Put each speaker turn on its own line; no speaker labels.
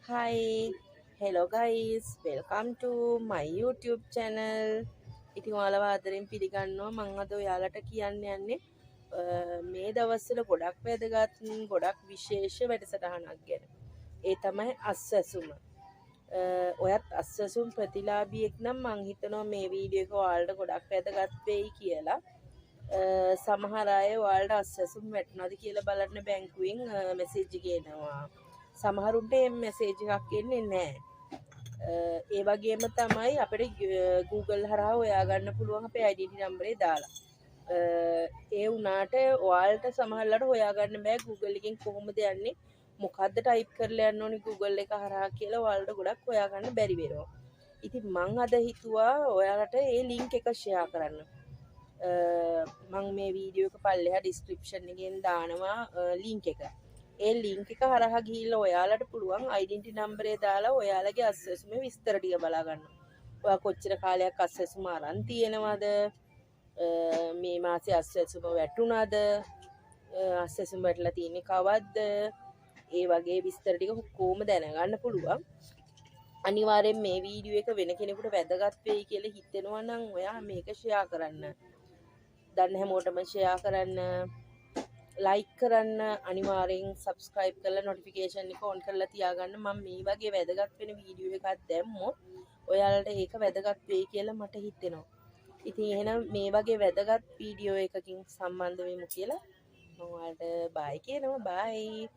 Hi, hello guys, welcome to my YouTube channel. ඉතින් ඔයාලව ආදරෙන් පිළිගන්නවා. මම අද ඔයාලට කියන්න යන්නේ මේ දවස්වල ගොඩක් වැදගත් ගොඩක් විශේෂ වැඩසටහනක් ගැන. ඒ තමයි අස්වැසුම. ඔයත් අස්වැසුම් ප්‍රතිලාභියෙක් නම් මං හිතනවා මේ වීඩියෝ එක ඔයාලට ගොඩක් වැදගත් වෙයි කියලා. සමහර අය ඔයාලට අස්වැසුම් වැටුණාද කියලා බලන්න බැංකුවෙන් මෙසේජ් ගෙනවා. සමහරුන්ට එම් මෙසේජ් එකක් එන්නේ නැහැ. ඒ වගේම තමයි අපිට Google හරහා හොයාගන්න පුළුවන් අපේ identity number එක දාලා. ඒ වුණාට ඔයාලට සමහරවිට හොයාගන්න බෑ Google එකෙන් කොහොමද යන්නේ මොකද්ද ටයිප් කරලා යන්න ඕනි Google එක හරහා කියලා ඔයාලට ගොඩක් හොයාගන්න බැරි වෙනවා. ඉතින් මං අද හිතුවා ඔයාලට ඒ ලින්ක් එක ෂෙයා කරන්න. මං මේ වීඩියෝ එක පල්ලෙහා ඩිස්ක්‍රිප්ෂන් එකෙන් දානවා ලින්ක් එක. ඒ ලින්ක් එක හරහා ගිහිල්ලා ඔයාලට පුළුවන් ඩෙන්ටිටි නම්බරය දාලා ඔයාලගේ අස්වැසුමේ විස්තර ටික බලා ගන්න. ඔයා කොච්චර කාලයක් අස්වැසුම අරන් තියෙනවද? මේ මාසේ අස්වැසුම වැටුණාද? අස්වැසුම වැටලා තියෙන්නේ කවද්ද? ඒ වගේ විස්තර ටික කොහොම දැනගන්න පුළුවන්. අනිවාර්යෙන් මේ වීඩියෝ එක වෙන කෙනෙකුට වැදගත් වෙයි කියලා හිතෙනවා නම් ඔයා මේක ෂෙයා කරන්න. දන්න හැමෝටම ෂෙයා කරන්න. ලයික් කරන්න අනිවාර්යෙන් සබස්ක්‍රයිබ් කරලා නොටිෆිකේෂන් එක ඔන් කරලා තියාගන්න. මම මේ වගේ වැදගත් වෙන වීඩියෝ එකක් දැම්මොත් ඔයාලට ඒක වැදගත් වෙයි කියලා මට හිතෙනවා. ඉතින් එහෙනම් මේ වගේ වැදගත් වීඩියෝ එකකින් සම්බන්ධ වෙමු කියලා මම ඔයාලට බයි කියනවා. බයි.